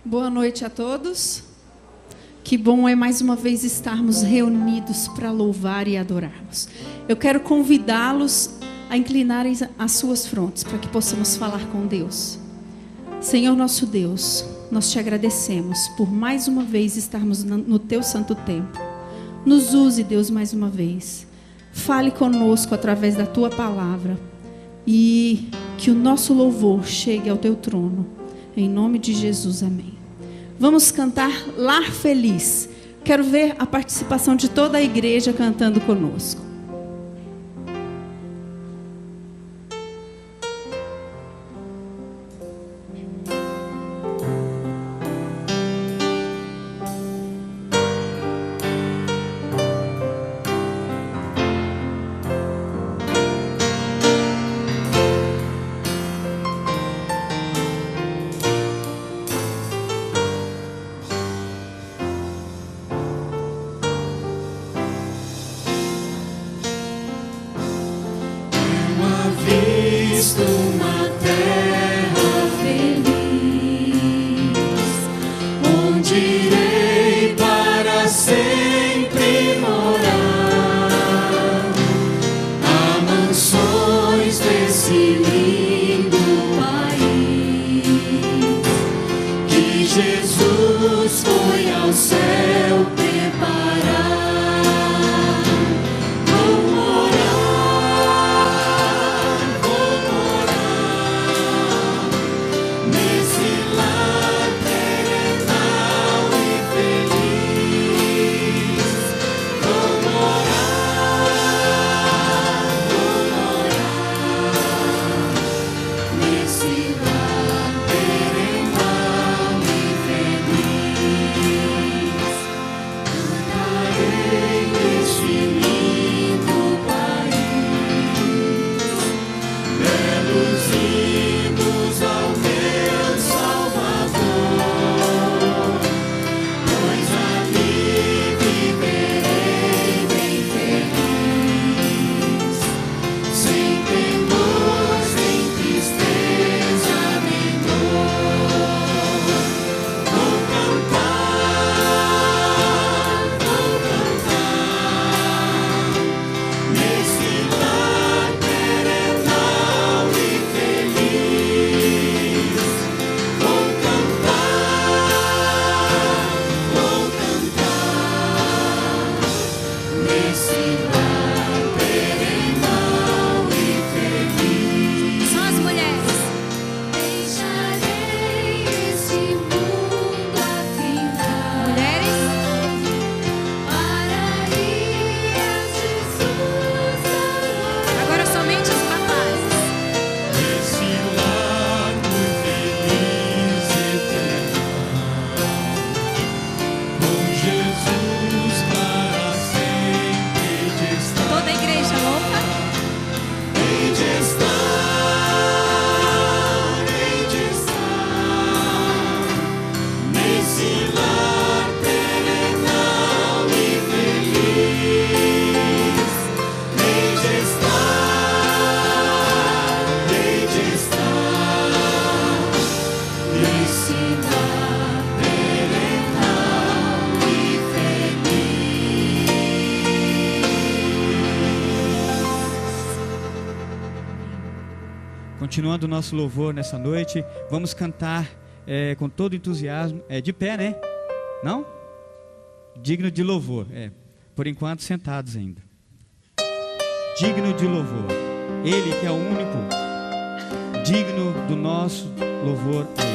Boa noite a todos. Que bom é mais uma vez estarmos reunidos para louvar e adorarmos. Eu quero convidá-los a inclinarem as suas frontes para que possamos falar com Deus. Senhor nosso Deus, nós te agradecemos por mais uma vez estarmos no teu santo templo. Nos use, Deus, mais uma vez. Fale conosco através da tua palavra e que o nosso louvor chegue ao teu trono. Em nome de Jesus, amém. Vamos cantar Lar Feliz. Quero ver a participação de toda a igreja cantando conosco. Continuando o nosso louvor nessa noite, vamos cantar com todo entusiasmo, de pé, né? Não? Digno de louvor, por enquanto sentados ainda. Digno de louvor, Ele que é o único digno do nosso louvor a Ele.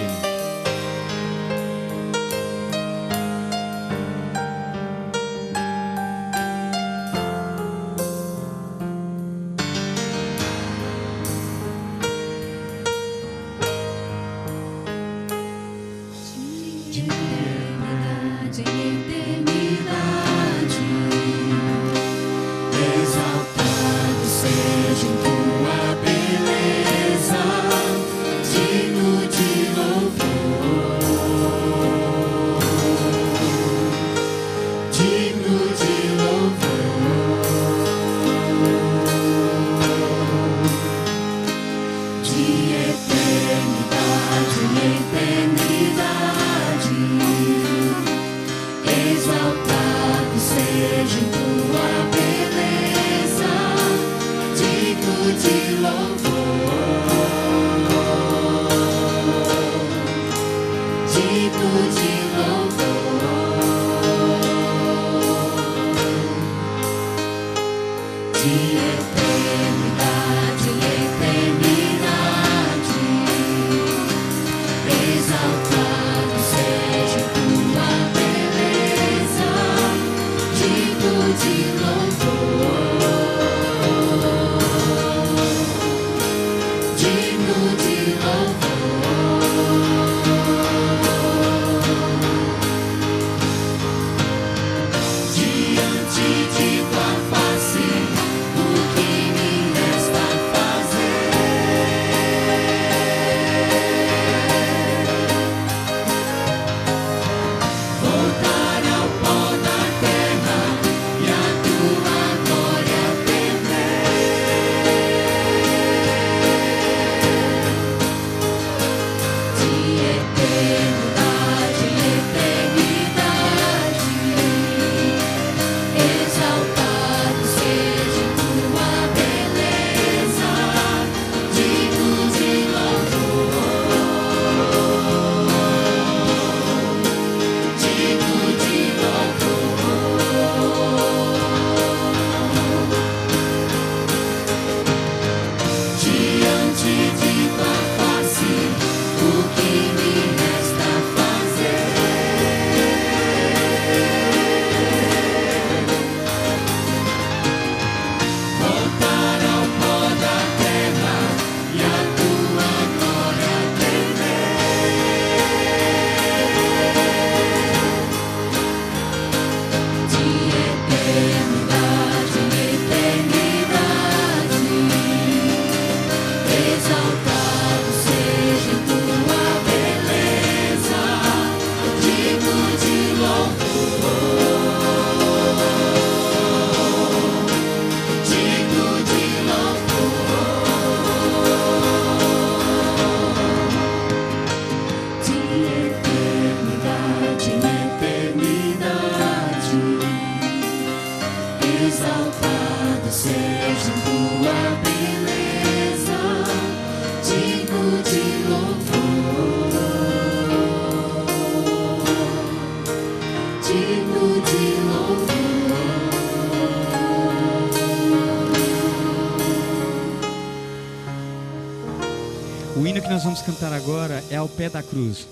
O hino que nós vamos cantar agora é Ao Pé da Cruz.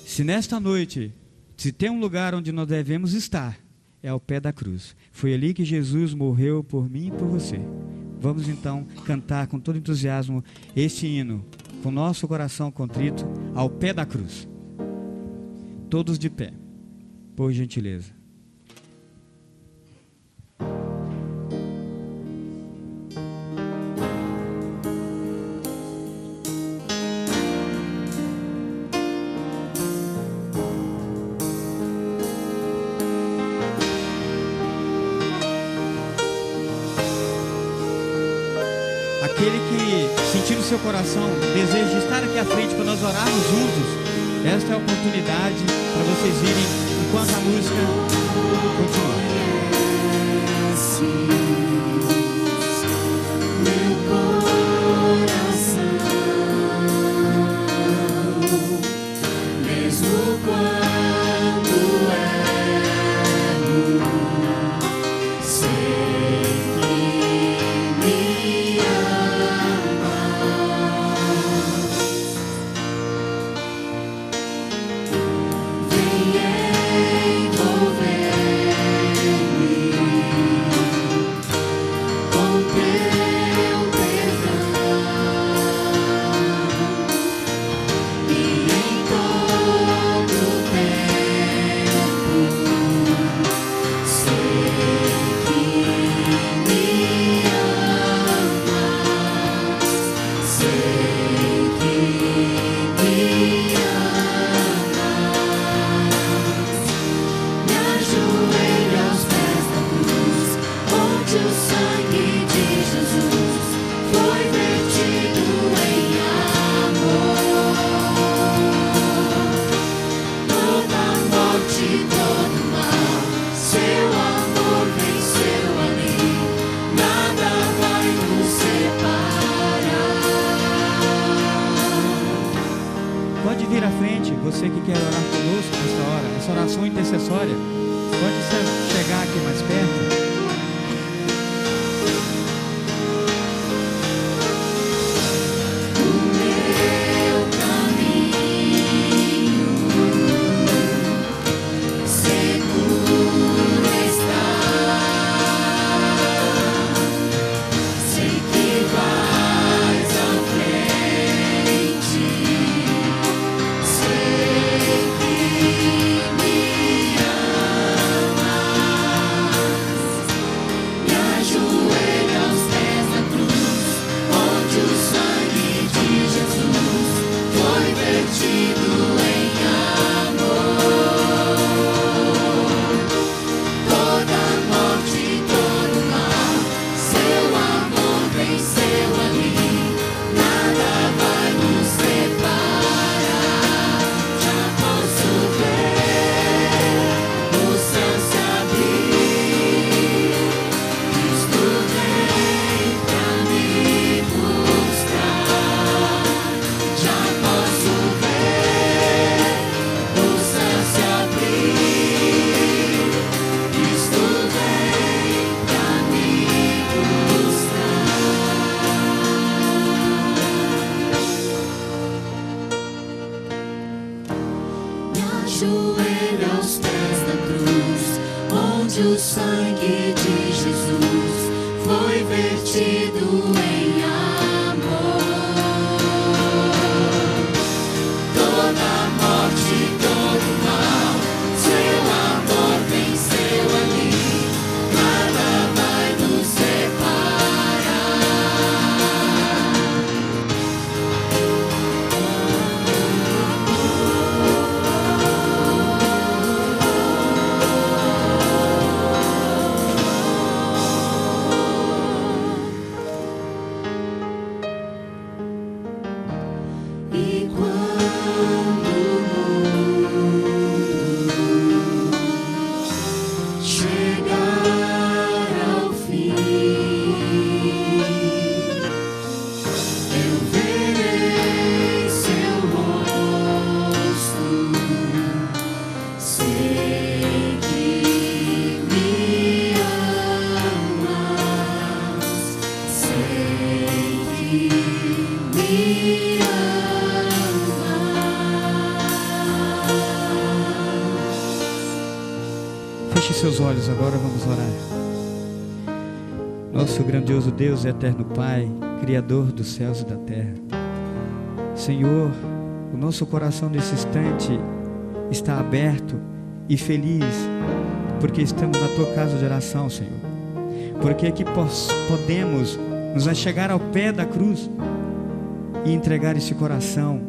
Se nesta noite, se tem um lugar onde nós devemos estar, é ao pé da cruz. Foi ali que Jesus morreu por mim e por você. Vamos então cantar com todo entusiasmo este hino, com nosso coração contrito, ao pé da cruz. Todos de pé, por gentileza. Aquele que sentir no seu coração desejo de estar aqui à frente para nós orarmos juntos, esta é a oportunidade para vocês virem enquanto a música continua. Pode vir à frente, você que quer orar conosco nesta hora, essa oração intercessória, pode chegar aqui mais perto. joelho aos pés da cruz, onde o sangue de Jesus foi vertido em amor. Toda a morte, todo o mal, seu amor venceu ali, nada vai nos separar. E quando o mundo chegar ao fim, eu verei seu rosto, sei que me amas, sei que me Feche seus olhos agora, vamos orar. Nosso grandioso Deus e eterno Pai, Criador dos céus e da terra, Senhor, o nosso coração nesse instante está aberto e feliz, porque estamos na Tua casa de oração, Senhor. Porque aqui podemos nos achegar ao pé da cruz e entregar esse coração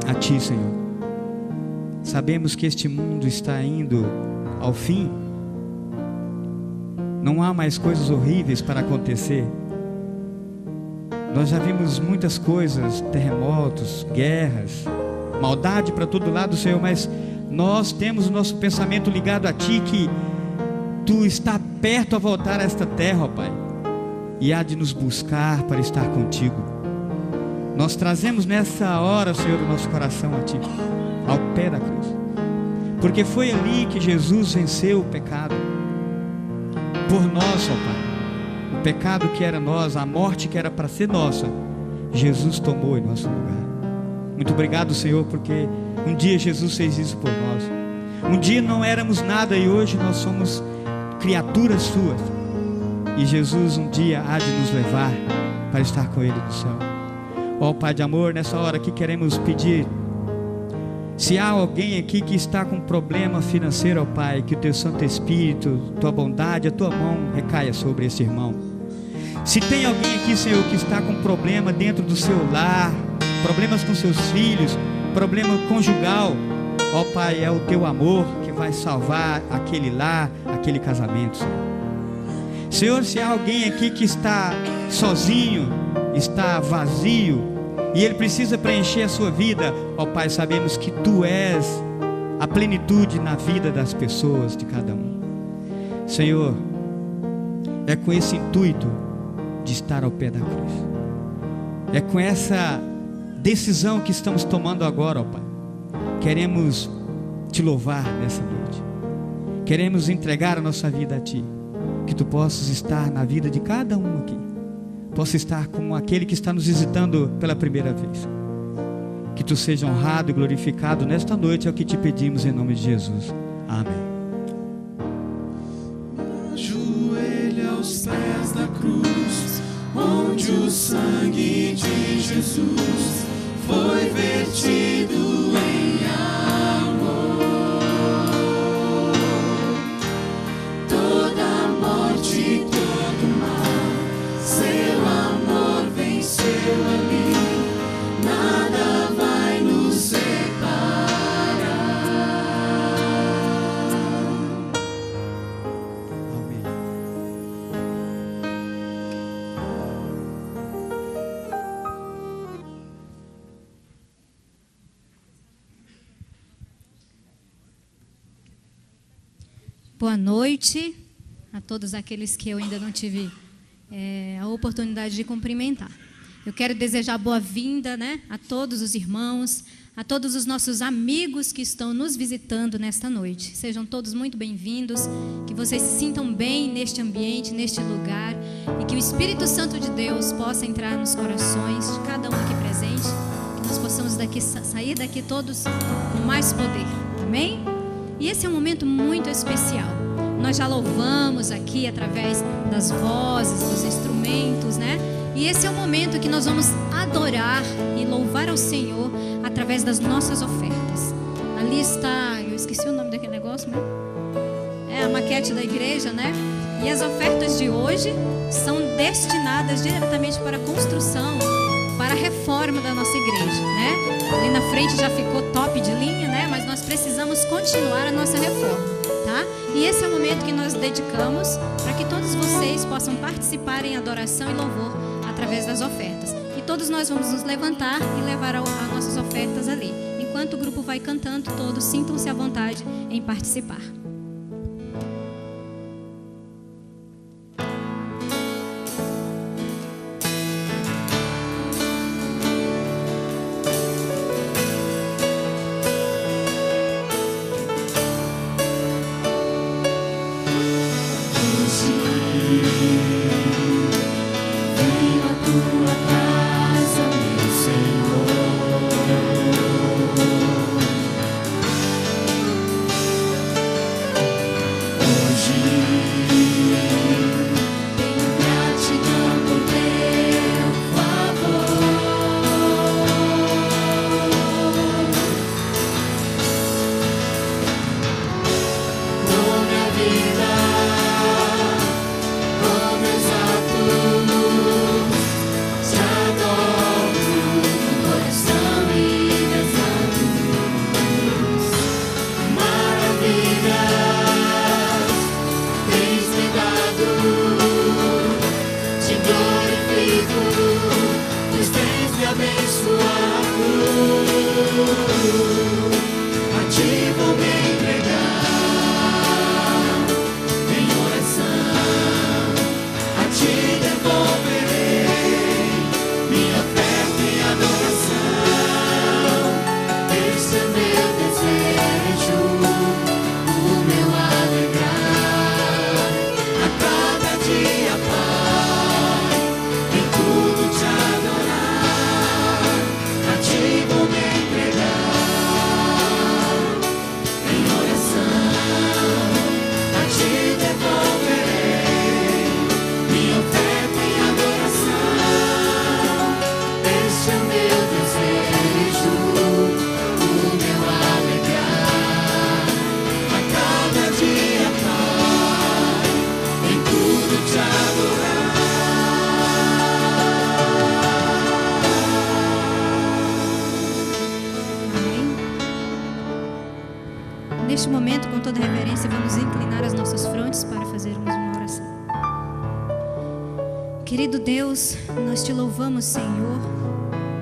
a Ti, Senhor. Sabemos que este mundo está indo ao fim, não há mais coisas horríveis para acontecer. Nós já vimos muitas coisas, terremotos, guerras, maldade para todo lado, Senhor, mas nós temos o nosso pensamento ligado a Ti, que Tu está perto a voltar a esta terra, ó Pai, e há de nos buscar para estar contigo. Nós trazemos nessa hora, Senhor, o nosso coração a Ti, ao pé da cruz, porque foi ali que Jesus venceu o pecado por nós, ó Pai. O pecado que era nosso, a morte que era para ser nossa, Jesus tomou em nosso lugar. Muito obrigado, Senhor, porque um dia Jesus fez isso por nós. Um dia não éramos nada e hoje nós somos criaturas Suas. E Jesus um dia há de nos levar para estar com Ele no céu. Ó Pai de amor, nessa hora aqui queremos pedir, se há alguém aqui que está com problema financeiro, ó Pai, que o Teu Santo Espírito, Tua bondade, a Tua mão recaia sobre esse irmão. Se tem alguém aqui, Senhor, que está com problema dentro do seu lar, problemas com seus filhos, problema conjugal, ó Pai, é o Teu amor que vai salvar aquele lar, aquele casamento, Senhor. Senhor, se há alguém aqui que está sozinho, está vazio, e ele precisa preencher a sua vida, ó Pai, sabemos que Tu és a plenitude na vida das pessoas, de cada um. Senhor, é com esse intuito de estar ao pé da cruz, é com essa decisão que estamos tomando agora, ó Pai. Queremos Te louvar nessa noite, queremos entregar a nossa vida a Ti, que Tu possas estar na vida de cada um aqui, possa estar como aquele que está nos visitando pela primeira vez. Que Tu seja honrado e glorificado nesta noite, é o que Te pedimos em nome de Jesus. Amém. Ajoelha aos pés da cruz, onde o sangue de Jesus foi vertido em amor. Toda a morte, todo mal, seu amor venceu ali, nada vai nos separar. Amém. Boa noite a todos aqueles que eu ainda não tive a oportunidade de cumprimentar. Eu quero desejar boa-vinda, né, a todos os irmãos, a todos os nossos amigos que estão nos visitando nesta noite. Sejam todos muito bem-vindos, que vocês se sintam bem neste ambiente, neste lugar, e que o Espírito Santo de Deus possa entrar nos corações de cada um aqui presente, que nós possamos sair daqui todos com mais poder. Amém? E esse é um momento muito especial. Nós já louvamos aqui através das vozes, dos instrumentos, né? E esse é o momento que nós vamos adorar e louvar ao Senhor através das nossas ofertas. Ali está, eu esqueci o nome daquele negócio, né? É a maquete da igreja, né? E as ofertas de hoje são destinadas diretamente para a construção, para a reforma da nossa igreja, né? Ali na frente já ficou top de linha, né? Mas nós precisamos continuar a nossa reforma, tá? E esse é o momento que nós dedicamos para que todos vocês possam participar em adoração e louvor através das ofertas. E todos nós vamos nos levantar e levar as nossas ofertas ali. Enquanto o grupo vai cantando, todos sintam-se à vontade em participar. Neste momento, com toda reverência, vamos inclinar as nossas frontes para fazermos uma oração. Querido Deus, nós te louvamos, Senhor,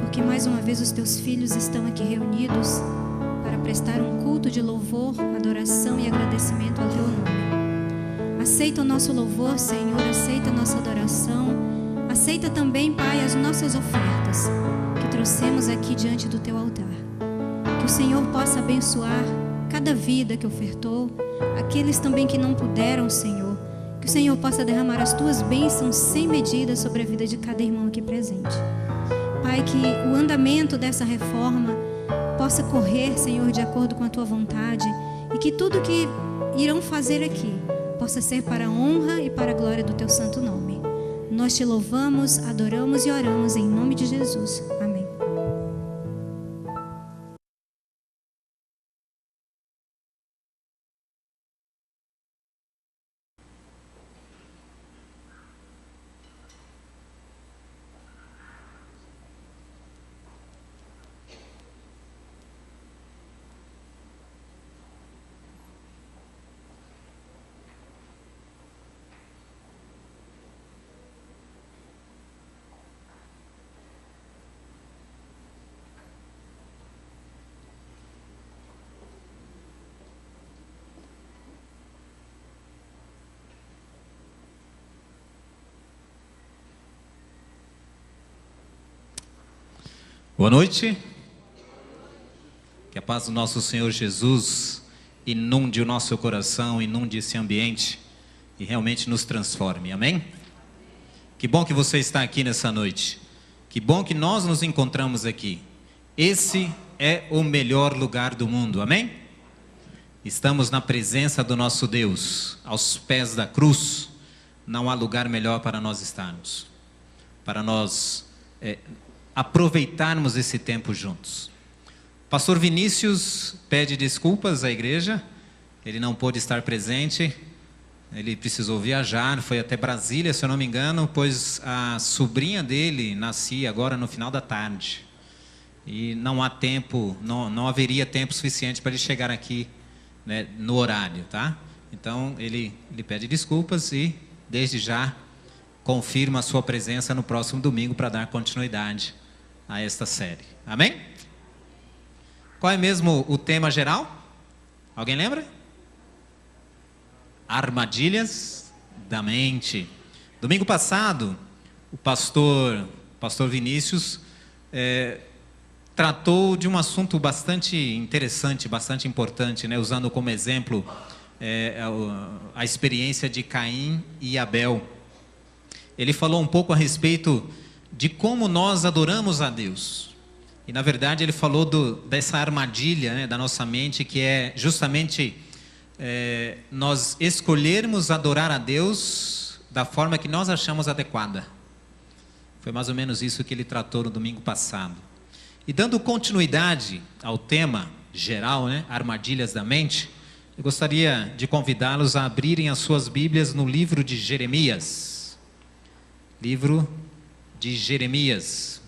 porque mais uma vez os teus filhos estão aqui reunidos para prestar um culto de louvor, adoração e agradecimento ao teu nome. Aceita o nosso louvor, Senhor, aceita a nossa adoração, aceita também, Pai, as nossas ofertas que trouxemos aqui diante do teu altar. Que o Senhor possa abençoar cada vida que ofertou, aqueles também que não puderam, Senhor, que o Senhor possa derramar as tuas bênçãos sem medida sobre a vida de cada irmão aqui presente. Pai, que o andamento dessa reforma possa correr, Senhor, de acordo com a tua vontade, e que tudo que irão fazer aqui possa ser para a honra e para a glória do teu santo nome. Nós te louvamos, adoramos e oramos em nome de Jesus. Amém. Boa noite. Que a paz do nosso Senhor Jesus inunde o nosso coração, inunde esse ambiente e realmente nos transforme. Amém? Que bom que você está aqui nessa noite. Que bom que nós nos encontramos aqui. Esse é o melhor lugar do mundo. Amém? estamos na presença do nosso Deus, aos pés da cruz, não há lugar melhor para nós estarmos, para nós aproveitarmos esse tempo juntos. Pastor Vinícius pede desculpas à igreja, ele não pôde estar presente, ele precisou viajar, foi até Brasília, se eu não me engano, pois a sobrinha dele nascia agora no final da tarde. E não há tempo, não haveria tempo suficiente para ele chegar aqui, né, no horário, tá? Então ele pede desculpas e desde já confirma a sua presença no próximo domingo para dar continuidade a esta série. Amém? Qual é mesmo o tema geral? Alguém lembra? Armadilhas da mente. Domingo passado, o pastor Vinícius tratou de um assunto bastante interessante, bastante importante, né? Usando como exemplo a experiência de Caim e Abel. Ele falou um pouco a respeito de como nós adoramos a Deus. E na verdade ele falou dessa armadilha, né, da nossa mente, que é justamente nós escolhermos adorar a Deus da forma que nós achamos adequada. Foi mais ou menos isso que ele tratou no domingo passado. E dando continuidade ao tema geral, né, armadilhas da mente, eu gostaria de convidá-los a abrirem as suas Bíblias no livro de Jeremias. Livro de Jeremias.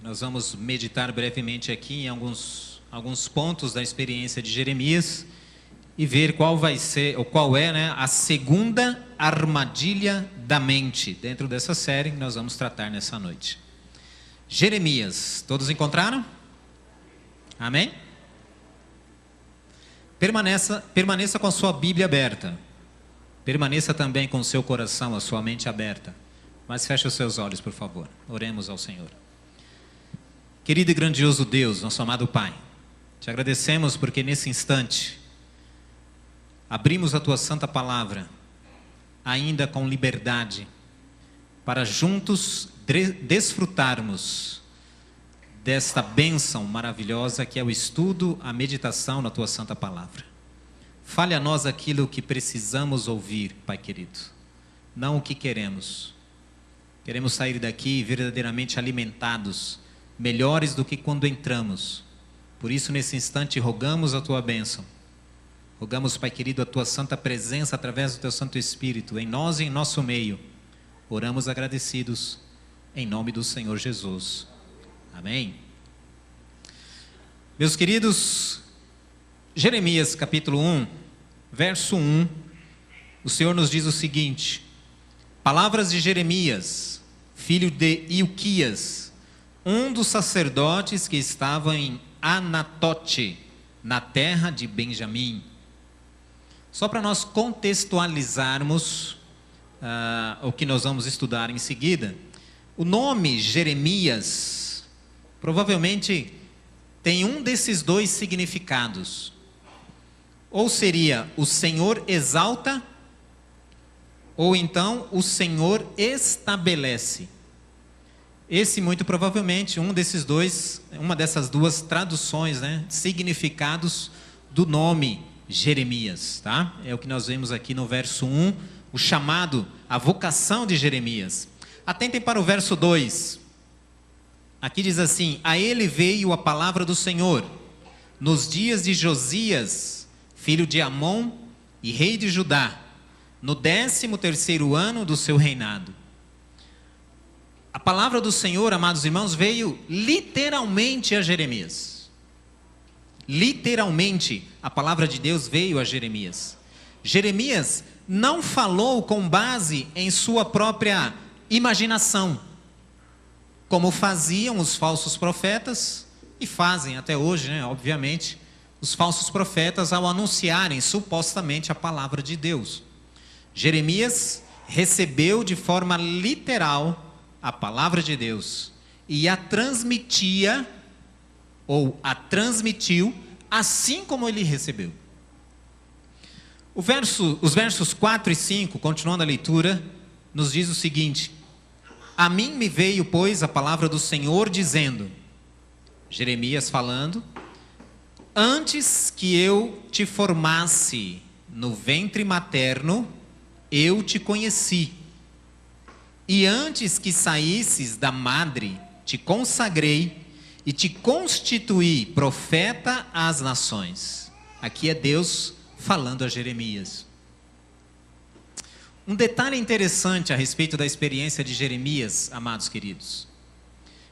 Nós vamos meditar brevemente aqui em alguns pontos da experiência de Jeremias e ver qual é, né, a segunda armadilha da mente dentro dessa série que nós vamos tratar nessa noite. Jeremias, todos encontraram? Amém? Permaneça com a sua Bíblia aberta. Permaneça também com o seu coração, a sua mente aberta. Mas feche os seus olhos, por favor. Oremos ao Senhor. Querido e grandioso Deus, nosso amado Pai, te agradecemos porque nesse instante abrimos a Tua Santa Palavra, ainda com liberdade, para juntos desfrutarmos desta bênção maravilhosa que é o estudo, a meditação na Tua Santa Palavra. Fale a nós aquilo que precisamos ouvir, Pai querido, não o que queremos. Queremos sair daqui verdadeiramente alimentados, melhores do que quando entramos. Por isso, nesse instante, rogamos a Tua bênção. Rogamos, Pai querido, a Tua santa presença através do Teu Santo Espírito, em nós e em nosso meio. Oramos agradecidos, em nome do Senhor Jesus. Amém. Meus queridos, Jeremias capítulo 1, verso 1, o Senhor nos diz o seguinte: palavras de Jeremias, filho de Ilquias, um dos sacerdotes que estava em Anatote, na terra de Benjamim. Só para nós contextualizarmos o que nós vamos estudar em seguida, o nome Jeremias provavelmente tem um desses dois significados. Ou seria o Senhor exalta, ou então o Senhor estabelece. Esse muito provavelmente, uma dessas duas traduções, né, significados do nome Jeremias, tá? É o que nós vemos aqui no verso 1, o chamado, a vocação de Jeremias. Atentem para o verso 2. Aqui diz assim: a ele veio a palavra do Senhor, nos dias de Josias, filho de Amon e rei de Judá, no 13º ano do seu reinado. A palavra do Senhor, amados irmãos, veio literalmente a Jeremias. Literalmente, a palavra de Deus veio a Jeremias. Jeremias não falou com base em sua própria imaginação, como faziam os falsos profetas, e fazem até hoje, né, obviamente, os falsos profetas ao anunciarem supostamente a palavra de Deus. Jeremias recebeu de forma literal a palavra de Deus e a transmitia, ou a transmitiu, assim como ele recebeu. Os versos 4 e 5, continuando a leitura, nos diz o seguinte: A mim me veio, pois, a palavra do Senhor dizendo, Jeremias falando, antes que eu te formasse no ventre materno, eu te conheci. E antes que saísses da madre, te consagrei e te constituí profeta às nações. Aqui é Deus falando a Jeremias. Um detalhe interessante a respeito da experiência de Jeremias, amados queridos.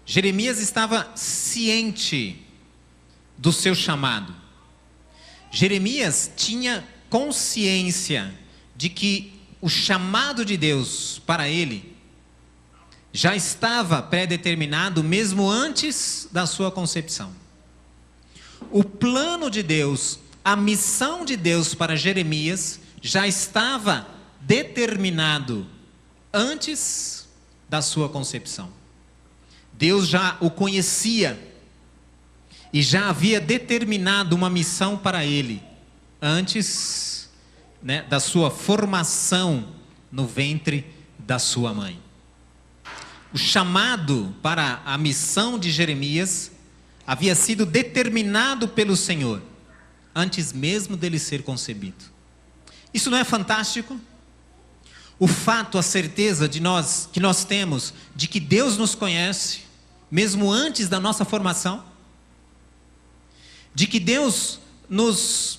Jeremias estava ciente do seu chamado. Jeremias tinha consciência de que o chamado de Deus para ele já estava pré-determinado mesmo antes da sua concepção. O plano de Deus, a missão de Deus para Jeremias já estava determinado antes da sua concepção. Deus já o conhecia e já havia determinado uma missão para ele antes, da sua formação no ventre da sua mãe. O chamado para a missão de Jeremias havia sido determinado pelo Senhor antes mesmo dele ser concebido. Isso não é fantástico? O fato, a certeza que nós temos de que Deus nos conhece mesmo antes da nossa formação, de que Deus nos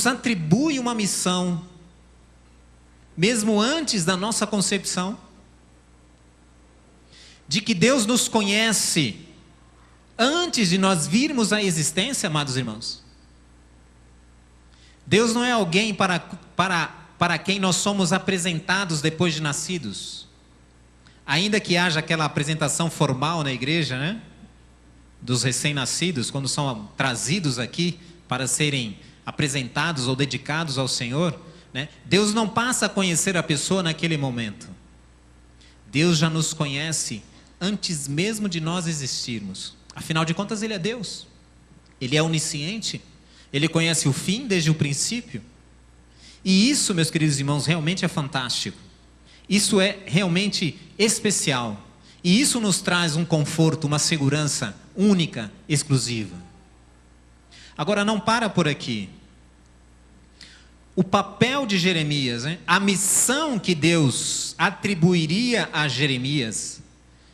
atribui uma missão mesmo antes da nossa concepção, de que Deus nos conhece antes de nós virmos à existência, amados irmãos. Deus não é alguém para quem nós somos apresentados depois de nascidos. Ainda que haja aquela apresentação formal na igreja, dos recém-nascidos, quando são trazidos aqui para serem apresentados ou dedicados ao Senhor, Deus não passa a conhecer a pessoa naquele momento. Deus já nos conhece antes mesmo de nós existirmos. Afinal de contas, Ele é Deus. Ele é onisciente. Ele conhece o fim desde o princípio. E isso, meus queridos irmãos, realmente é fantástico. Isso é realmente especial. E isso nos traz um conforto, uma segurança única, exclusiva. Agora, não para por aqui. O papel de Jeremias, a missão que Deus atribuiria a Jeremias,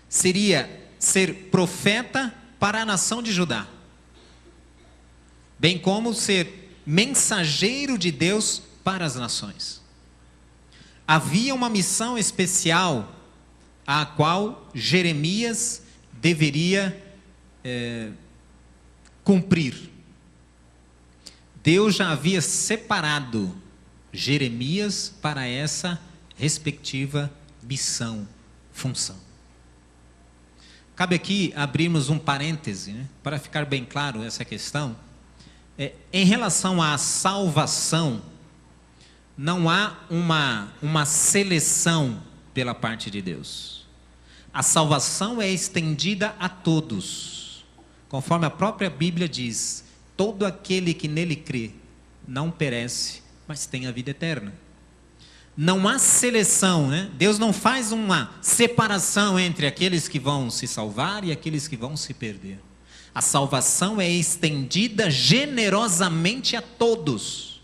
seria ser profeta para a nação de Judá, bem como ser mensageiro de Deus para as nações. Havia uma missão especial a qual Jeremias deveria cumprir. Deus já havia separado Jeremias para essa respectiva missão, função. Cabe aqui abrirmos um parêntese, para ficar bem claro essa questão. Em relação à salvação, não há uma seleção pela parte de Deus. A salvação é estendida a todos. Conforme a própria Bíblia diz, todo aquele que nele crê não perece, mas tem a vida eterna. Não há seleção, Deus não faz uma separação entre aqueles que vão se salvar e aqueles que vão se perder. A salvação é estendida generosamente a todos.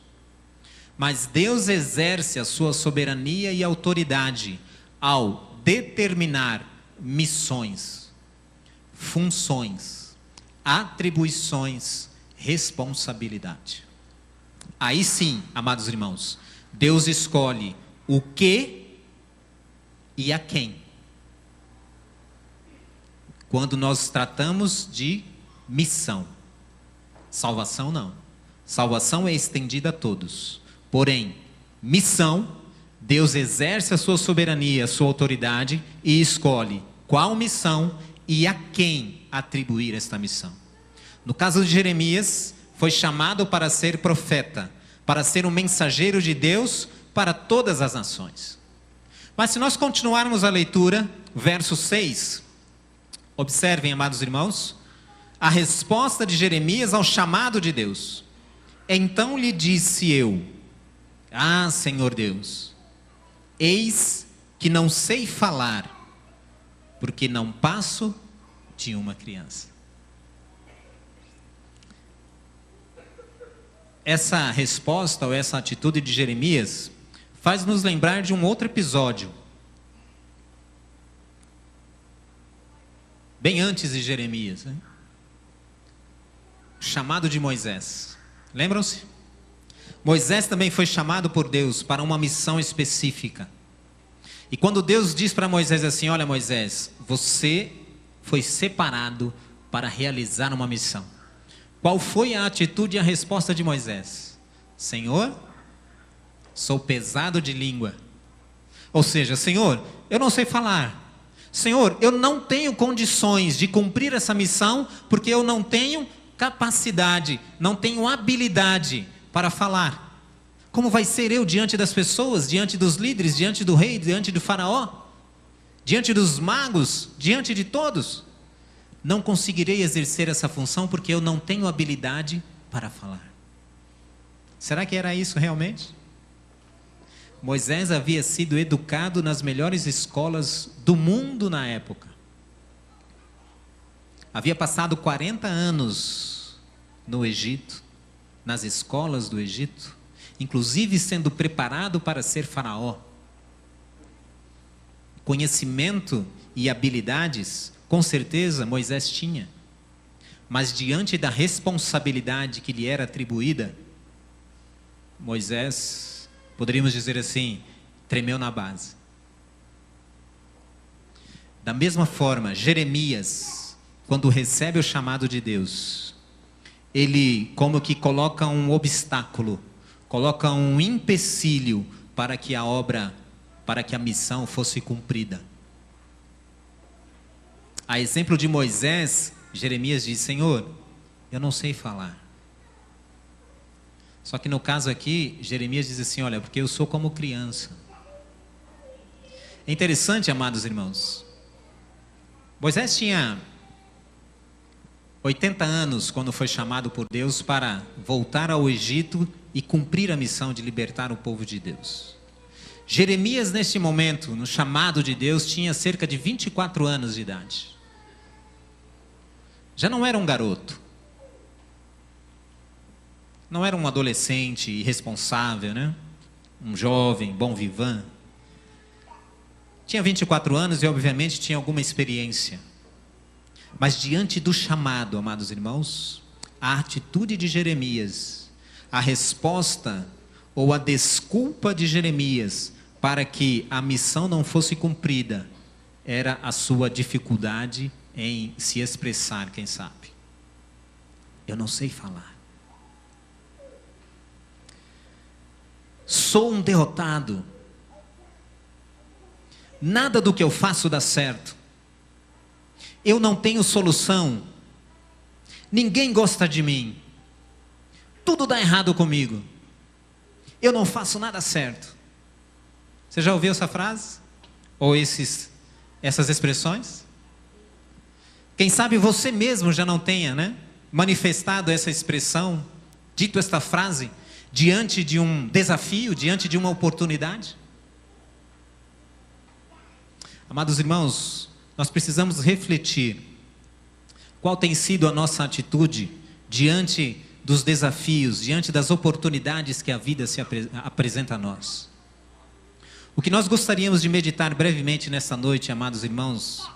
Mas Deus exerce a sua soberania e autoridade ao determinar missões, funções, atribuições, responsabilidade. Aí sim, amados irmãos, Deus escolhe o que e a quem. Quando nós tratamos de missão, salvação não. Salvação é estendida a todos. Porém, missão, Deus exerce a sua soberania, a sua autoridade e escolhe qual missão e a quem atribuir esta missão. No caso de Jeremias, foi chamado para ser profeta, para ser um mensageiro de Deus para todas as nações. Mas se nós continuarmos a leitura, verso 6, observem, amados irmãos, a resposta de Jeremias ao chamado de Deus. Então lhe disse eu, Senhor Deus, eis que não sei falar, porque não passo de uma criança. Essa resposta ou essa atitude de Jeremias faz nos lembrar de um outro episódio. Bem antes de Jeremias, né? Chamado de Moisés. Lembram-se? Moisés também foi chamado por Deus para uma missão específica. E quando Deus diz para Moisés assim: olha, Moisés, você foi separado para realizar uma missão. Qual foi a atitude e a resposta de Moisés? Senhor, sou pesado de língua. Ou seja, Senhor, eu não sei falar. Senhor, eu não tenho condições de cumprir essa missão, porque eu não tenho capacidade, não tenho habilidade para falar. Como vai ser eu diante das pessoas, diante dos líderes, diante do rei, diante do faraó, diante dos magos, diante de todos? Não conseguirei exercer essa função porque eu não tenho habilidade para falar. Será que era isso realmente? Moisés havia sido educado nas melhores escolas do mundo na época. Havia passado 40 anos no Egito, nas escolas do Egito, inclusive sendo preparado para ser faraó. Conhecimento e habilidades, com certeza, Moisés tinha. Mas diante da responsabilidade que lhe era atribuída, Moisés, poderíamos dizer assim, tremeu na base. Da mesma forma, Jeremias, quando recebe o chamado de Deus, ele como que coloca um obstáculo, coloca um empecilho para que a obra, para que a missão fosse cumprida. A exemplo de Moisés, Jeremias diz: Senhor, eu não sei falar. Só que no caso aqui, Jeremias diz assim: olha, porque eu sou como criança. É interessante, amados irmãos. Moisés tinha 80 anos quando foi chamado por Deus para voltar ao Egito e cumprir a missão de libertar o povo de Deus. Jeremias, neste momento, no chamado de Deus, tinha cerca de 24 anos de idade. Já não era um garoto. Não era um adolescente irresponsável, né? Um jovem, bom vivant. Tinha 24 anos e, obviamente, tinha alguma experiência. Mas diante do chamado, amados irmãos, a atitude de Jeremias, a resposta ou a desculpa de Jeremias para que a missão não fosse cumprida, era a sua dificuldade em se expressar, quem sabe. Eu não sei falar. Sou um derrotado. Nada do que eu faço dá certo. Eu não tenho solução. Ninguém gosta de mim. Tudo dá errado comigo. Eu não faço nada certo. Você já ouviu essa frase? Ou essas expressões? Quem sabe você mesmo já não tenha, né, manifestado essa expressão, dito esta frase, diante de um desafio, diante de uma oportunidade? Amados irmãos, nós precisamos refletir qual tem sido a nossa atitude diante dos desafios, diante das oportunidades que a vida se apresenta a nós. O que nós gostaríamos de meditar brevemente nessa noite, amados irmãos,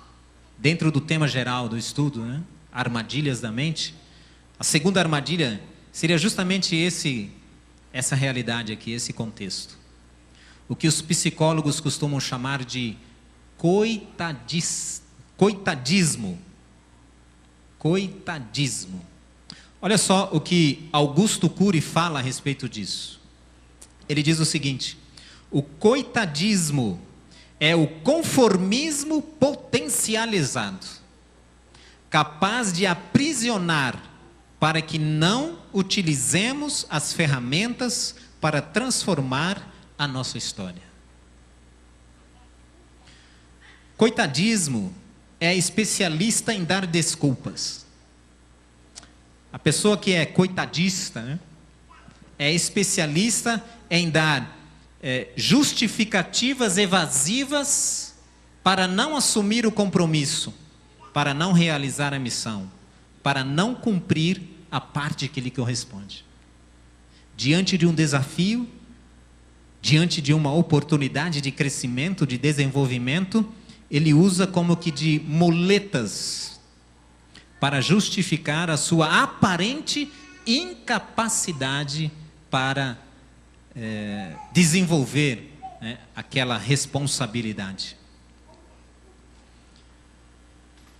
dentro do tema geral do estudo, né? Armadilhas da mente. A segunda armadilha seria justamente essa realidade aqui, esse contexto. O que os psicólogos costumam chamar de coitadismo. Coitadismo. Olha só o que Augusto Cury fala a respeito disso. Ele diz o seguinte: o coitadismo é o conformismo potencializado, capaz de aprisionar para que não utilizemos as ferramentas para transformar a nossa história. Coitadismo é especialista em dar desculpas. A pessoa que é coitadista, né, é especialista em dar justificativas evasivas para não assumir o compromisso, para não realizar a missão, para não cumprir a parte que lhe corresponde. Diante de um desafio, diante de uma oportunidade de crescimento, de desenvolvimento, ele usa como que de muletas para justificar a sua aparente incapacidade para desenvolver, né, aquela responsabilidade.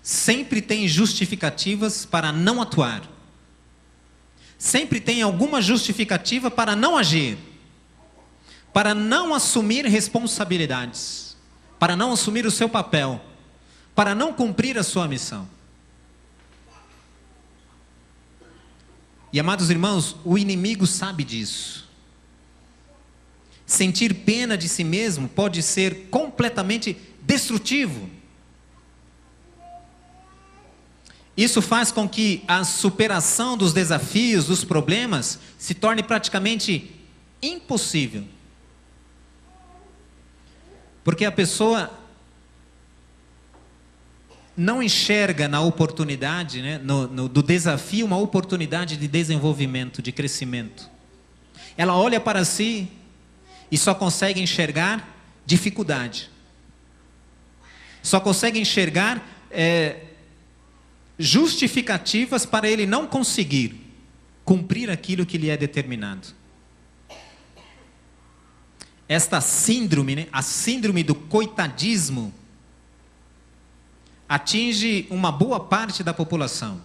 Sempre tem justificativas para não atuar. Sempre tem alguma justificativa para não agir, para não assumir responsabilidades, para não assumir o seu papel, para não cumprir a sua missão. E, amados irmãos, o inimigo sabe disso. Sentir pena de si mesmo pode ser completamente destrutivo. Isso faz com que a superação dos desafios, dos problemas, se torne praticamente impossível. Porque a pessoa não enxerga na oportunidade, né, do desafio, uma oportunidade de desenvolvimento, de crescimento. Ela olha para si e só consegue enxergar dificuldade. Só consegue enxergar justificativas para ele não conseguir cumprir aquilo que lhe é determinado. Esta síndrome, né, a síndrome do coitadismo, atinge uma boa parte da população.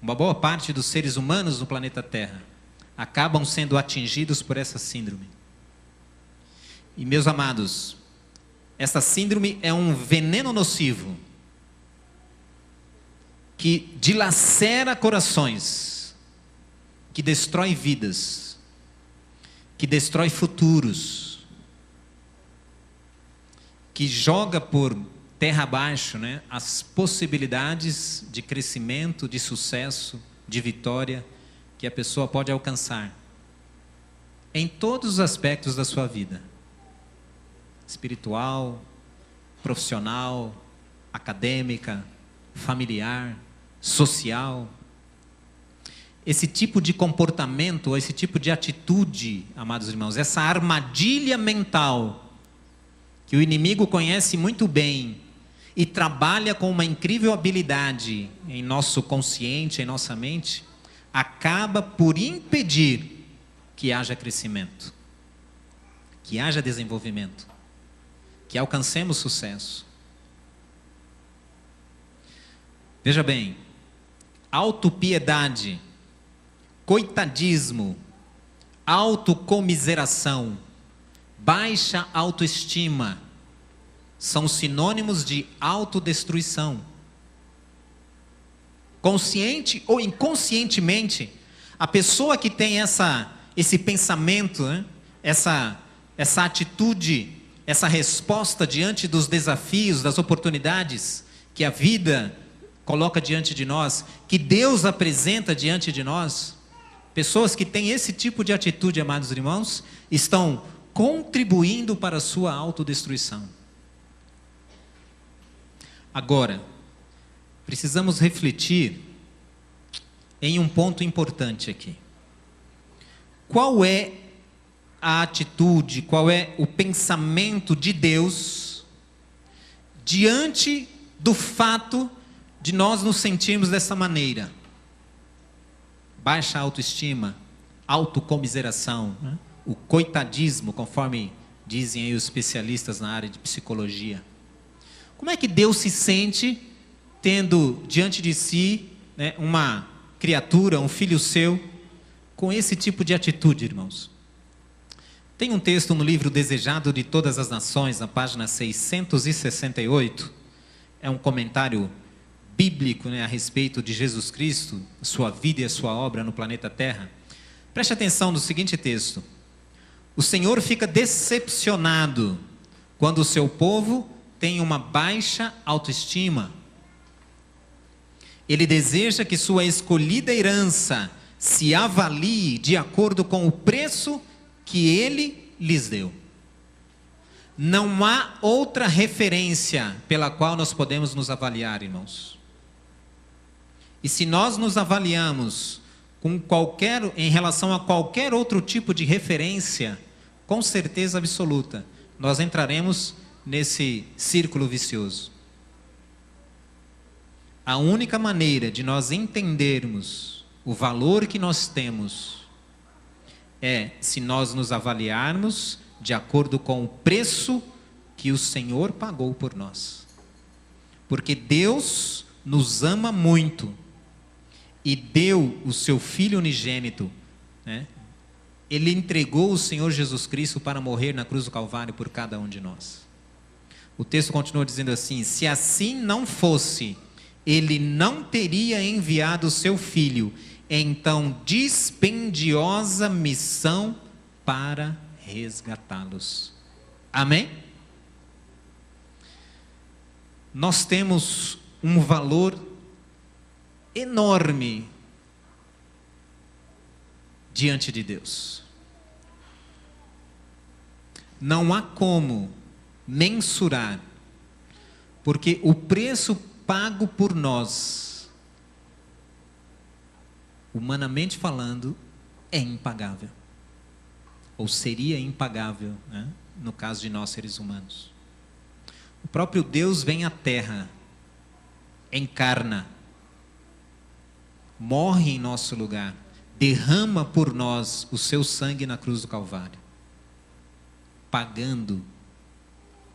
Uma boa parte dos seres humanos no planeta Terra acabam sendo atingidos por essa síndrome. E, meus amados, essa síndrome é um veneno nocivo que dilacera corações, que destrói vidas, que destrói futuros, que joga por terra abaixo, né, as possibilidades de crescimento, de sucesso, de vitória que a pessoa pode alcançar em todos os aspectos da sua vida: espiritual, profissional, acadêmica, familiar, social. Esse tipo de comportamento, esse tipo de atitude, amados irmãos, essa armadilha mental que o inimigo conhece muito bem e trabalha com uma incrível habilidade em nosso consciente, em nossa mente, acaba por impedir que haja crescimento, que haja desenvolvimento, que alcancemos sucesso. Veja bem, autopiedade, coitadismo, autocomiseração, baixa autoestima são sinônimos de autodestruição. Consciente ou inconscientemente, a pessoa que tem esse pensamento, né, essa atitude, essa resposta diante dos desafios, das oportunidades que a vida coloca diante de nós, que Deus apresenta diante de nós, pessoas que têm esse tipo de atitude, amados irmãos, estão contribuindo para a sua autodestruição. Agora, precisamos refletir em um ponto importante aqui. Qual é a atitude, qual é o pensamento de Deus diante do fato de nós nos sentirmos dessa maneira? Baixa autoestima, autocomiseração, né? O coitadismo, conforme dizem aí os especialistas na área de psicologia. Como é que Deus se sente tendo diante de si, né, uma criatura, um filho seu, com esse tipo de atitude, irmãos? Tem um texto no livro Desejado de Todas as Nações, na página 668, é um comentário bíblico, né, a respeito de Jesus Cristo, sua vida e a sua obra no planeta Terra. Preste atenção no seguinte texto: o Senhor fica decepcionado quando o seu povo tem uma baixa autoestima. Ele deseja que sua escolhida herança se avalie de acordo com o preço que ele lhes deu. Não há outra referência pela qual nós podemos nos avaliar, irmãos. E se nós nos avaliamos em relação a qualquer outro tipo de referência, com certeza absoluta, nós entraremos nesse círculo vicioso. A única maneira de nós entendermos o valor que nós temos é se nós nos avaliarmos de acordo com o preço que o Senhor pagou por nós. Porque Deus nos ama muito e deu o seu Filho unigênito, né? Ele entregou o Senhor Jesus Cristo para morrer na cruz do Calvário por cada um de nós. O texto continua dizendo assim: se assim não fosse, Ele não teria enviado o seu Filho, então dispendiosa missão para resgatá-los. Amém? Nós temos um valor enorme diante de Deus. Não há como mensurar, porque o preço pago por nós, humanamente falando, é impagável. Ou seria impagável, né? No caso de nós seres humanos. O próprio Deus vem à terra, encarna, morre em nosso lugar, derrama por nós o seu sangue na cruz do Calvário, pagando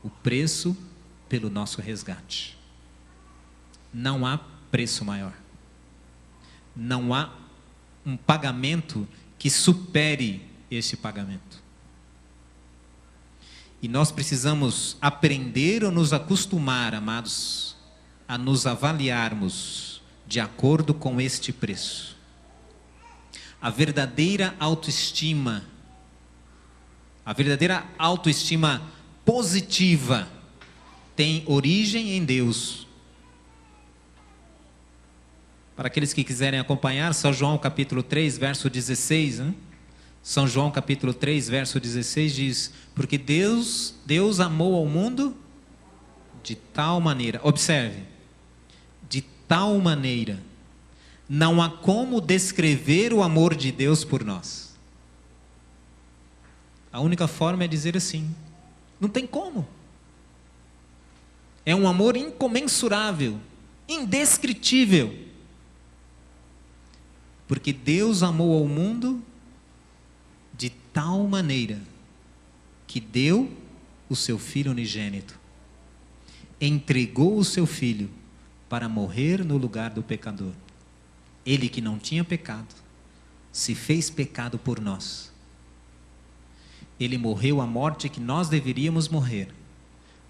o preço pelo nosso resgate. Não há preço maior. Não há um pagamento que supere esse pagamento. E nós precisamos aprender ou nos acostumar, amados, a nos avaliarmos de acordo com este preço. A verdadeira autoestima positiva tem origem em Deus. Para aqueles que quiserem acompanhar, São João capítulo 3, verso 16, né? São João capítulo 3, verso 16 diz: porque Deus amou ao mundo de tal maneira, observe, de tal maneira, não há como descrever o amor de Deus por nós. A única forma é dizer assim, não tem como. É um amor incomensurável, indescritível. Porque Deus amou ao mundo de tal maneira que deu o seu Filho unigênito, entregou o seu Filho para morrer no lugar do pecador. Ele que não tinha pecado, se fez pecado por nós. Ele morreu a morte que nós deveríamos morrer,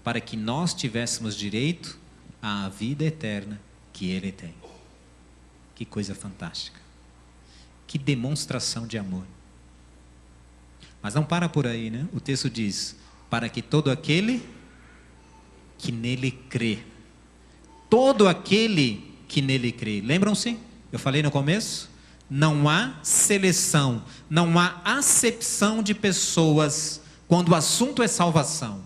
para que nós tivéssemos direito à vida eterna que Ele tem. Que coisa fantástica. Que demonstração de amor. Mas não para por aí, né? O texto diz: para que todo aquele que nele crê. Todo aquele que nele crê. Lembram-se? Eu falei no começo? Não há seleção, não há acepção de pessoas quando o assunto é salvação.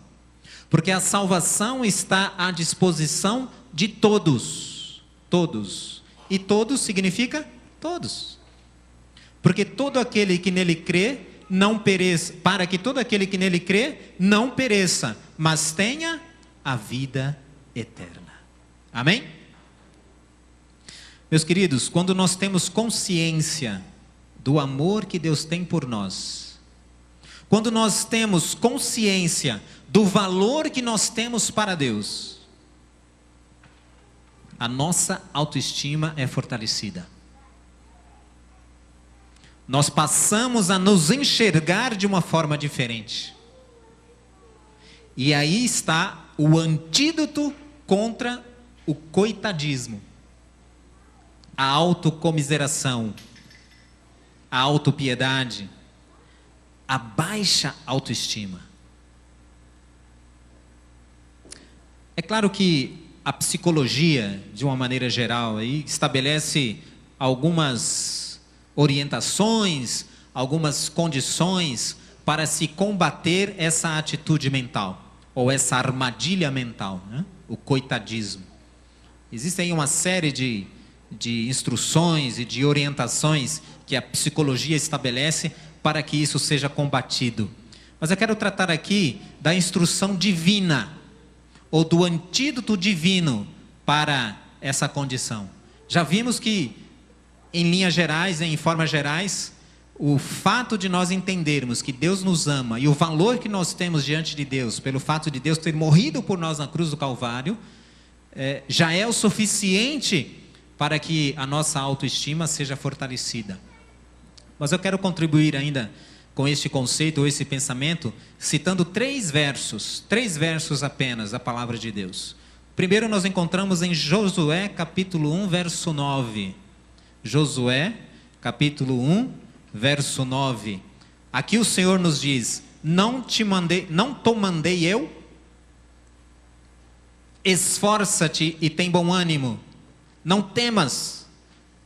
Porque a salvação está à disposição de todos. Todos. E todos significa todos. Porque todo aquele que nele crê não pereça, para que todo aquele que nele crê não pereça, mas tenha a vida eterna. Amém? Meus queridos, quando nós temos consciência do amor que Deus tem por nós, quando nós temos consciência do valor que nós temos para Deus, a nossa autoestima é fortalecida. Nós passamos a nos enxergar de uma forma diferente. E aí está o antídoto contra o coitadismo, a autocomiseração, a autopiedade, a baixa autoestima. É claro que a psicologia, de uma maneira geral, aí, estabelece algumas orientações, algumas condições para se combater essa atitude mental, ou essa armadilha mental, né? O coitadismo. Existe aí uma série de instruções e de orientações que a psicologia estabelece para que isso seja combatido. Mas eu quero tratar aqui da instrução divina, ou do antídoto divino para essa condição. Já vimos que, em linhas gerais, em formas gerais, o fato de nós entendermos que Deus nos ama e o valor que nós temos diante de Deus, pelo fato de Deus ter morrido por nós na cruz do Calvário, já é o suficiente para que a nossa autoestima seja fortalecida. Mas eu quero contribuir ainda com este conceito ou esse pensamento, citando 3 versos apenas da palavra de Deus. Primeiro nós encontramos em Josué capítulo 1, verso 9. Josué capítulo 1, verso 9. Aqui o Senhor nos diz: não te mandei eu? Esforça-te e tem bom ânimo. Não temas,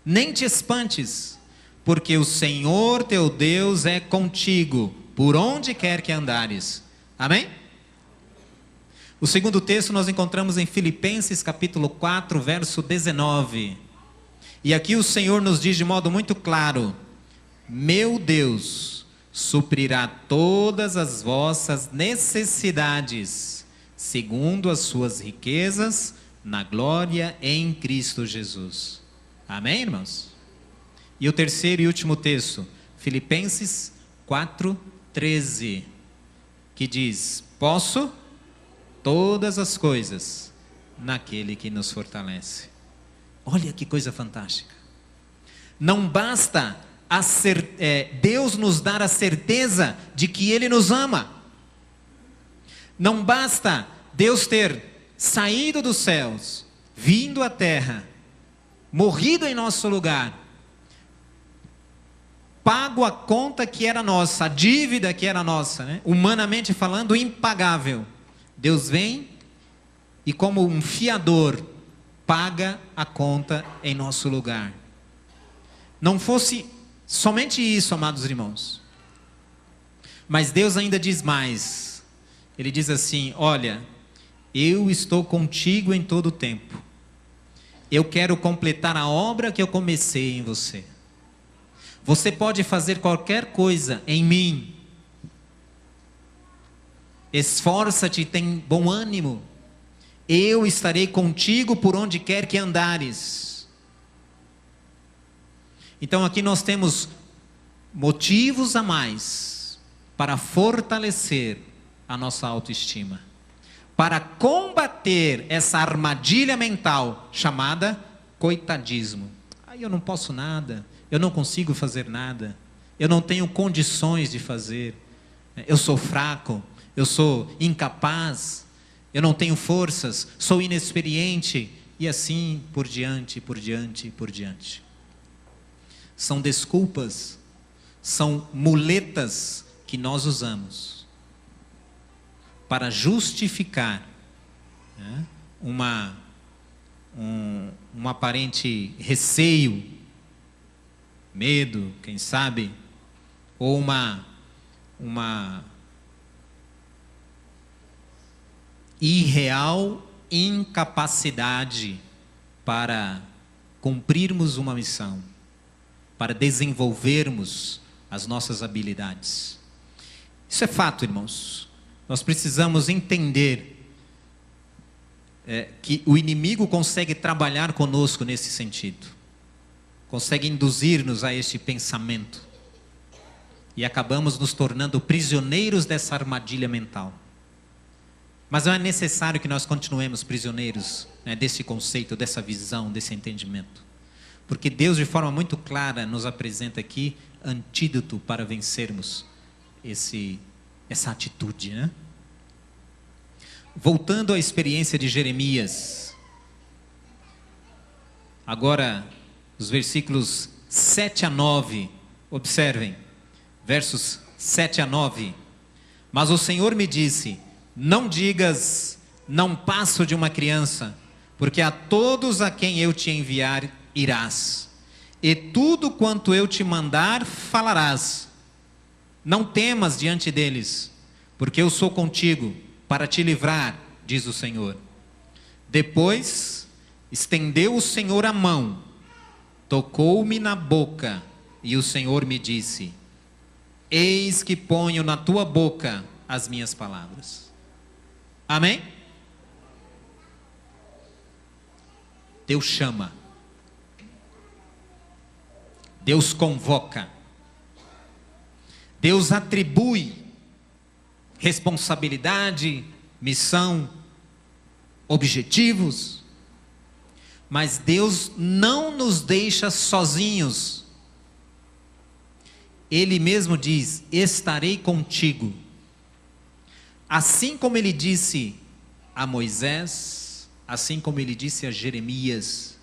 nem te espantes, porque o Senhor teu Deus é contigo, por onde quer que andares. Amém? O segundo texto nós encontramos em Filipenses capítulo 4, verso 19. E aqui o Senhor nos diz de modo muito claro: meu Deus suprirá todas as vossas necessidades, segundo as suas riquezas, na glória em Cristo Jesus. Amém, irmãos? E o terceiro e último texto, Filipenses 4:13, que diz: posso todas as coisas naquele que nos fortalece. Olha que coisa fantástica. Não basta Deus nos dar a certeza de que Ele nos ama. Não basta Deus ter saído dos céus, vindo à terra, morrido em nosso lugar, pago a conta que era nossa, a dívida que era nossa, né? Humanamente falando, impagável. Deus vem e, como um fiador, paga a conta em nosso lugar. Não fosse somente isso, amados irmãos, mas Deus ainda diz mais. Ele diz assim: olha, eu estou contigo em todo o tempo. Eu quero completar a obra que eu comecei em você. Você pode fazer qualquer coisa em mim. Esforça-te e tem bom ânimo. Eu estarei contigo por onde quer que andares. Então aqui nós temos motivos a mais para fortalecer a nossa autoestima, para combater essa armadilha mental chamada coitadismo. Eu não posso nada, eu não consigo fazer nada, eu não tenho condições de fazer, eu sou fraco, eu sou incapaz, eu não tenho forças, sou inexperiente, e assim por diante, por diante, por diante. São desculpas, são muletas que nós usamos para justificar, né, um aparente receio, medo, quem sabe, ou uma irreal incapacidade para cumprirmos uma missão, para desenvolvermos as nossas habilidades. Isso é fato, irmãos. Nós precisamos entender que o inimigo consegue trabalhar conosco nesse sentido, consegue induzir-nos a este pensamento, e acabamos nos tornando prisioneiros dessa armadilha mental. Mas não é necessário que nós continuemos prisioneiros, né, desse conceito, dessa visão, desse entendimento, porque Deus de forma muito clara nos apresenta aqui antídoto para vencermos essa atitude, né? Voltando à experiência de Jeremias, agora os versículos 7 a 9, observem, versos 7 a 9. Mas o Senhor me disse: não digas, não passo de uma criança, porque a todos a quem eu te enviar irás, e tudo quanto eu te mandar falarás. Não temas diante deles, porque eu sou contigo para te livrar, diz o Senhor. Depois estendeu o Senhor a mão, tocou-me na boca, e o Senhor me disse: eis que ponho na tua boca as minhas palavras. Amém? Deus chama, Deus convoca, Deus atribui responsabilidade, missão, objetivos, mas Deus não nos deixa sozinhos. Ele mesmo diz: estarei contigo. Assim como ele disse a Moisés, assim como ele disse a Jeremias,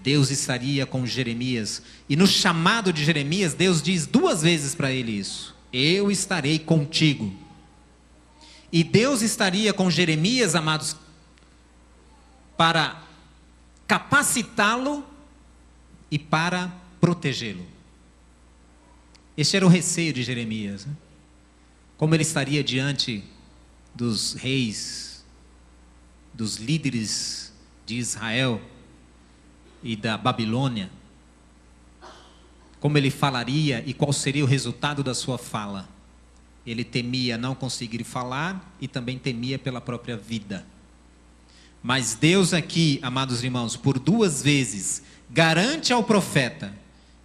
Deus estaria com Jeremias. E no chamado de Jeremias, Deus diz 2 vezes para ele isso: eu estarei contigo. E Deus estaria com Jeremias, amados, para capacitá-lo e para protegê-lo. Este era o receio de Jeremias, né? Como ele estaria diante dos reis, dos líderes de Israel e da Babilônia, como ele falaria e qual seria o resultado da sua fala. Ele temia não conseguir falar e também temia pela própria vida. Mas Deus aqui, amados irmãos, por 2 vezes, garante ao profeta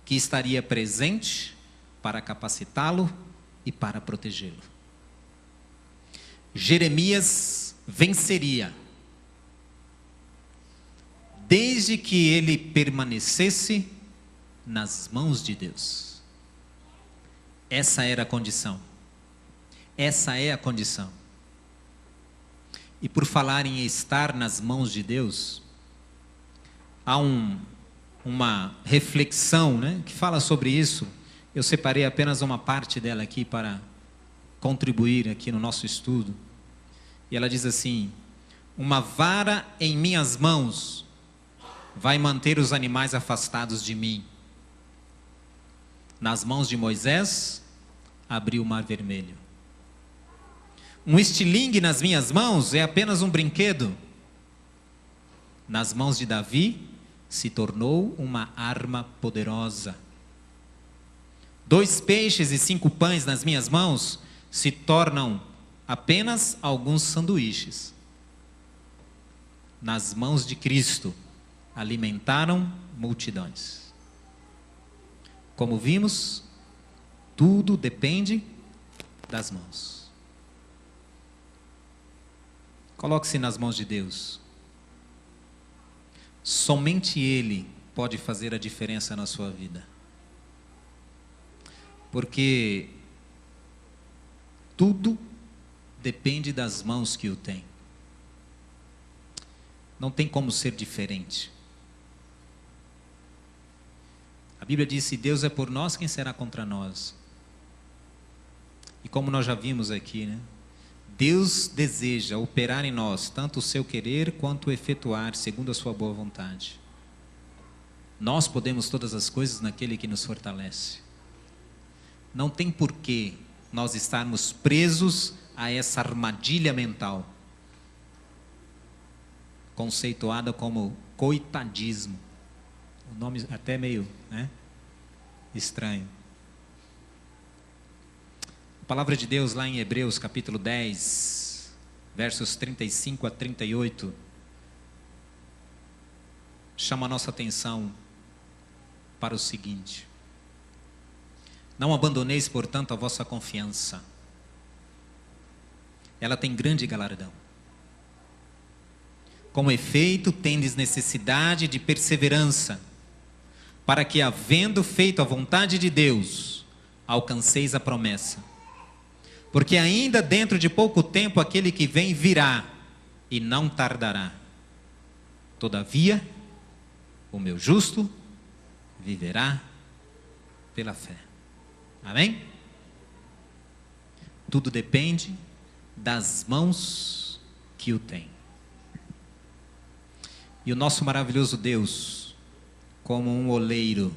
que estaria presente para capacitá-lo e para protegê-lo. Jeremias venceria, desde que ele permanecesse nas mãos de Deus. Essa era a condição. Essa é a condição. E por falar em estar nas mãos de Deus, há uma reflexão, né, que fala sobre isso. Eu separei apenas uma parte dela aqui para contribuir aqui no nosso estudo. E ela diz assim: uma vara em minhas mãos vai manter os animais afastados de mim. Nas mãos de Moisés, abriu o mar vermelho. Um estilingue nas minhas mãos é apenas um brinquedo. Nas mãos de Davi, se tornou uma arma poderosa. 2 peixes e 5 pães nas minhas mãos se tornam apenas alguns sanduíches. Nas mãos de Cristo, alimentaram multidões. Como vimos, tudo depende das mãos. Coloque-se nas mãos de Deus. Somente Ele pode fazer a diferença na sua vida. Porque tudo depende das mãos que o têm. Não tem como ser diferente. A Bíblia diz: se Deus é por nós, quem será contra nós? E como nós já vimos aqui, né? Deus deseja operar em nós tanto o seu querer quanto o efetuar segundo a sua boa vontade. Nós podemos todas as coisas naquele que nos fortalece. Não tem porquê nós estarmos presos a essa armadilha mental, conceituada como coitadismo. O nome até meio, né, estranho. A palavra de Deus lá em Hebreus capítulo 10, versos 35 a 38, chama a nossa atenção para o seguinte: não abandoneis, portanto, a vossa confiança. Ela tem grande galardão. Com efeito, tendes necessidade de perseverança, para que, havendo feito a vontade de Deus, alcanceis a promessa. Porque ainda dentro de pouco tempo aquele que vem virá, e não tardará. Todavia, o meu justo viverá pela fé. Amém? Tudo depende das mãos que o têm. E o nosso maravilhoso Deus, como um oleiro,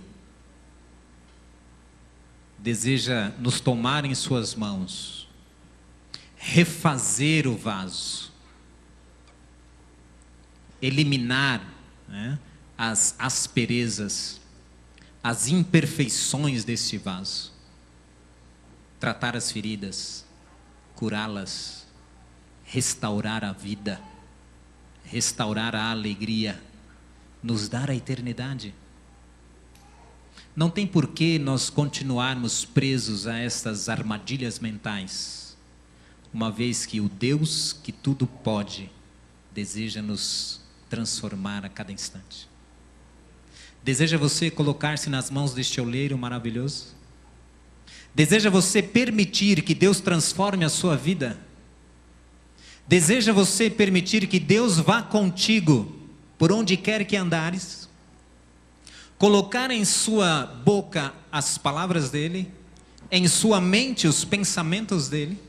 deseja nos tomar em suas mãos, refazer o vaso, eliminar, né, as asperezas, as imperfeições deste vaso, tratar as feridas, curá-las, restaurar a vida, restaurar a alegria, nos dar a eternidade. Não tem por que nós continuarmos presos a estas armadilhas mentais, uma vez que o Deus que tudo pode deseja nos transformar a cada instante. Deseja você colocar-se nas mãos deste oleiro maravilhoso? Deseja você permitir que Deus transforme a sua vida? Deseja você permitir que Deus vá contigo por onde quer que andares? Colocar em sua boca as palavras dele, em sua mente os pensamentos dele,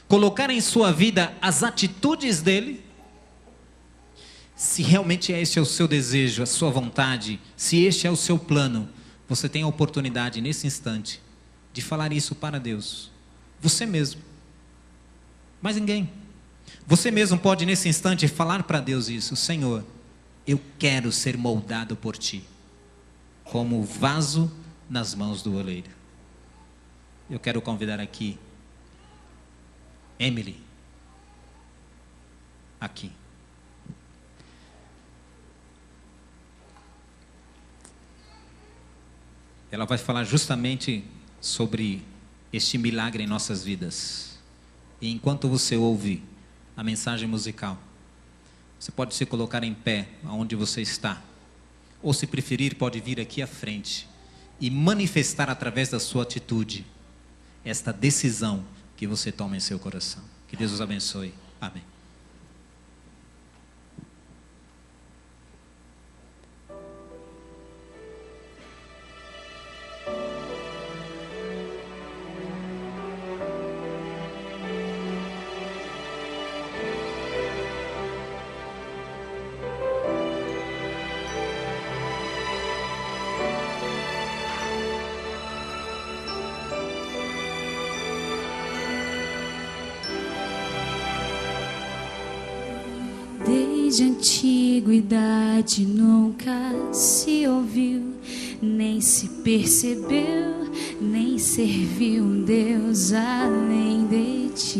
colocar em sua vida as atitudes dele? Se realmente este é o seu desejo, a sua vontade, se este é o seu plano, você tem a oportunidade nesse instante de falar isso para Deus, você mesmo, mais ninguém. Você mesmo pode nesse instante falar para Deus isso: Senhor, eu quero ser moldado por Ti, como vaso nas mãos do oleiro. Eu quero convidar aqui Emily, aqui. Ela vai falar justamente sobre este milagre em nossas vidas. E enquanto você ouve a mensagem musical, você pode se colocar em pé onde você está, ou se preferir pode vir aqui à frente e manifestar através da sua atitude esta decisão que você toma em seu coração. Que Deus os abençoe. Amém. Desde a antiguidade nunca se ouviu, nem se percebeu, nem serviu um Deus além de ti.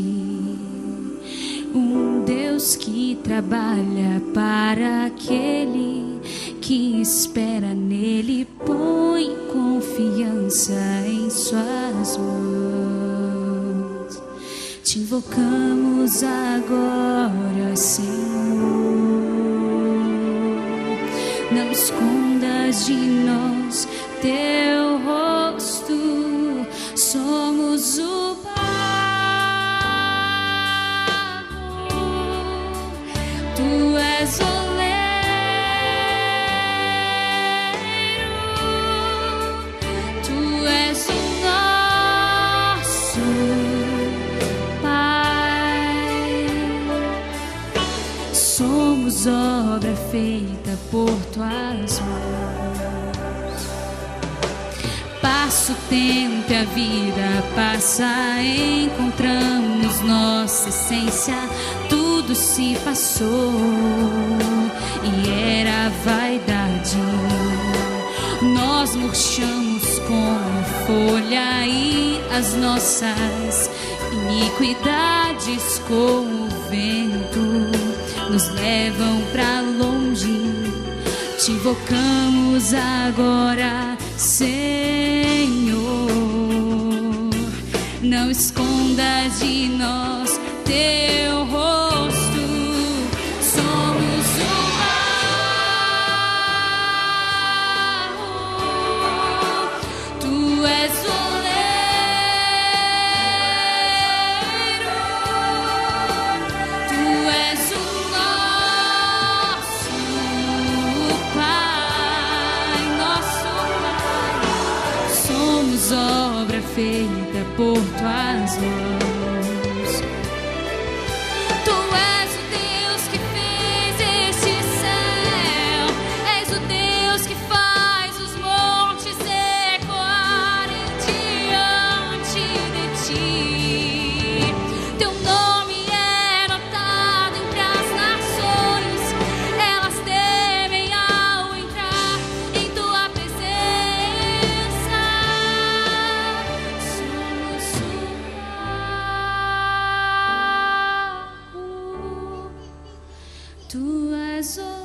Um Deus que trabalha para aquele que espera nele, põe confiança em suas mãos. Te invocamos agora, Senhor. Não escondas de nós teu rosto. Somos o barro, tu és oleiro, tu és o nosso Pai. Somos obra feita por tuas mãos. Passa o tempo e a vida passa, encontramos nossa essência. Tudo se passou e era vaidade. Nós murchamos como folha e as nossas iniquidades como o vento nos levam pra longe. Te invocamos agora, Senhor. Não escondas de nós teu rosto. Somos o barro, tu és o oleiro, tu és o nosso Pai, nosso Pai. Somos obra feita por tuas mãos. Tu és o Deus que fez este céu, és o Deus que faz os montes ecoar em ti. Tu és oleiro,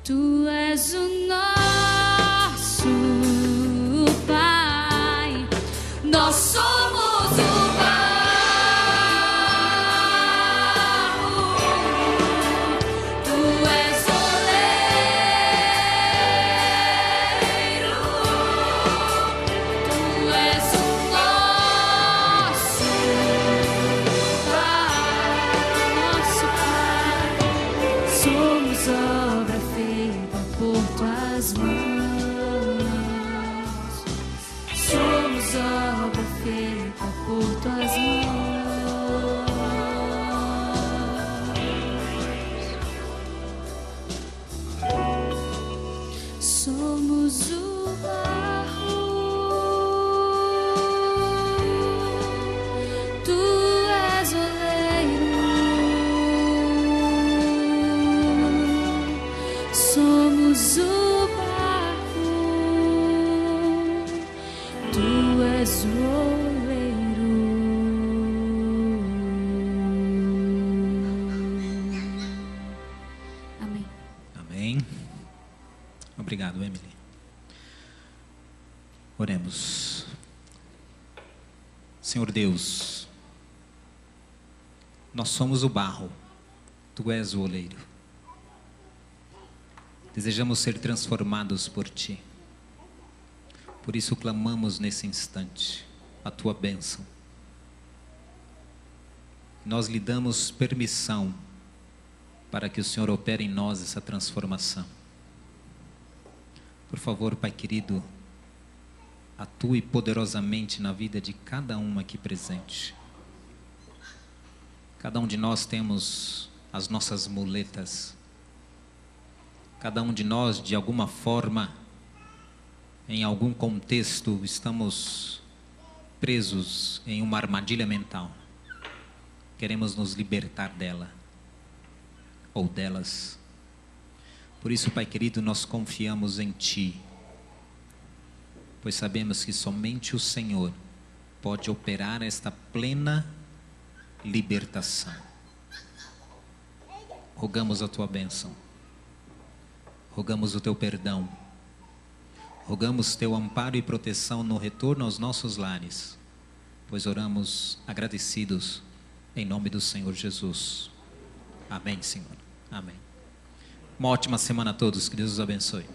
tu és o nosso Pai. Nós somos o barro, tu és oleiro, tu és o nosso Pai. Somos obra feita por tuas mãos. Somos obra feita por tuas mãos. Somos o barro, tu és oleiro. Somos o barro, tu és o oleiro. Amém. Amém. Obrigado, Emily. Oremos. Senhor Deus, nós somos o barro, tu és o oleiro. Desejamos ser transformados por ti. Por isso clamamos nesse instante a tua bênção. Nós lhe damos permissão para que o Senhor opere em nós essa transformação. Por favor, Pai querido, atue poderosamente na vida de cada um aqui presente. Cada um de nós temos as nossas muletas. Cada um de nós, de alguma forma, em algum contexto, estamos presos em uma armadilha mental. Queremos nos libertar dela, ou delas. Por isso, Pai querido, nós confiamos em Ti, pois sabemos que somente o Senhor pode operar esta plena libertação. Rogamos a Tua bênção, rogamos o Teu perdão, rogamos Teu amparo e proteção no retorno aos nossos lares, pois oramos agradecidos em nome do Senhor Jesus. Amém, Senhor. Amém. Uma ótima semana a todos, que Deus os abençoe.